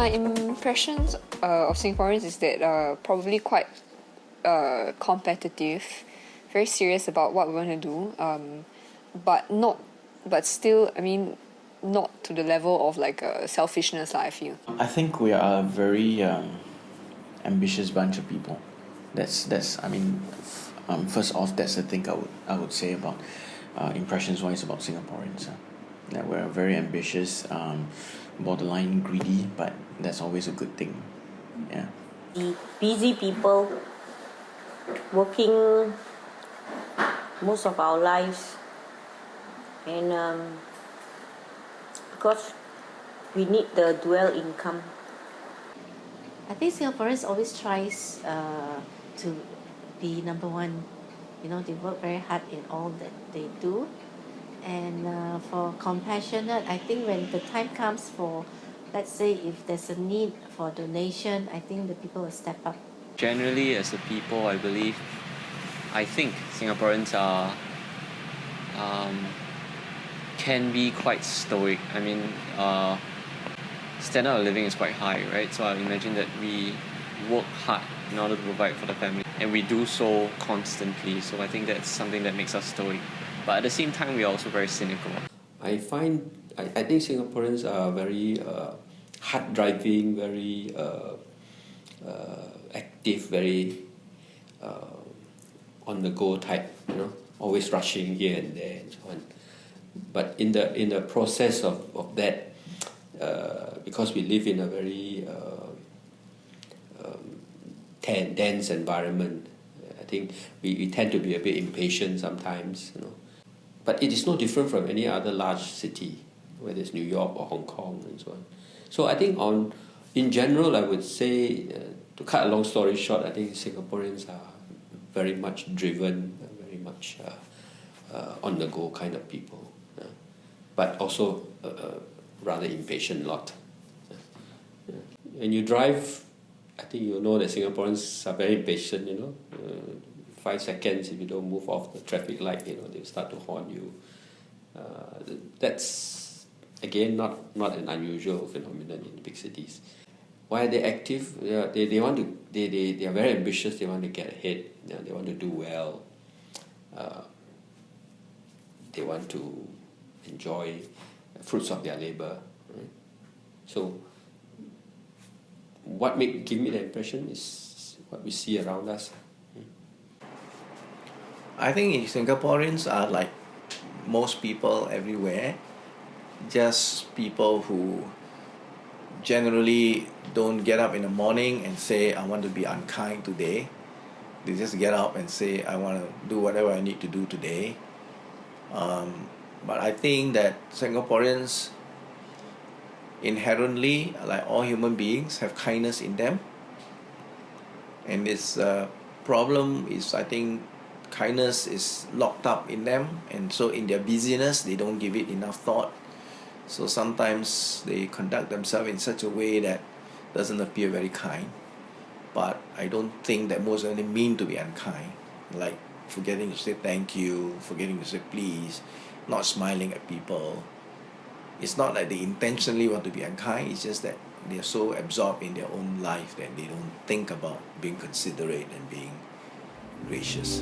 My impressions of Singaporeans is that probably quite competitive, very serious about what we want to do, but still, I mean, not to the level of like selfishness, I feel. I think we are a very ambitious bunch of people. That's I mean, first off, that's the thing I would say about impressions wise about Singaporeans. That we're very ambitious, borderline greedy, but that's always a good thing. Yeah. The busy people working most of our lives, and because we need the dual income. I think Singaporeans always tries to be number one. You know, they work very hard in all that they do. And for compassionate, I think when the time comes for, let's say, if there's a need for donation, I think the people will step up. Generally, as a people, I think Singaporeans are can be quite stoic. I mean, standard of living is quite high, right? So I imagine that we work hard in order to provide for the family, and we do so constantly. So I think that's something that makes us stoic. But at the same time, we are also very cynical. I think Singaporeans are very hard driving, very active, very on the go type. You know, always rushing here and there and so on. But in the process of that, because we live in a very dense environment, I think we tend to be a bit impatient sometimes. You know. But it is no different from any other large city, whether it's New York or Hong Kong and so on. So I think in general, I would say, to cut a long story short, I think Singaporeans are very much driven, very much on the go kind of people, but also rather impatient lot. When you drive, I think you know that Singaporeans are very impatient, you know. 5 seconds, if you don't move off the traffic light, you know, they'll start to horn you. That's, again, not an unusual phenomenon in big cities. Why are they active? They are very ambitious, they want to get ahead, you know, they want to do well. They want to enjoy the fruits of their labor. Right? So, what give me the impression is what we see around us. I think Singaporeans are like most people everywhere, just people who generally don't get up in the morning and say, I want to be unkind today. They just get up and say, I want to do whatever I need to do today. But I think that Singaporeans inherently, like all human beings, have kindness in them. And this problem is, I think, kindness is locked up in them, and so in their busyness they don't give it enough thought. So sometimes they conduct themselves in such a way that doesn't appear very kind. But I don't think that most of them mean to be unkind, like forgetting to say thank you, forgetting to say please, not smiling at people. It's not like they intentionally want to be unkind, it's just that they're so absorbed in their own life that they don't think about being considerate and being gracious.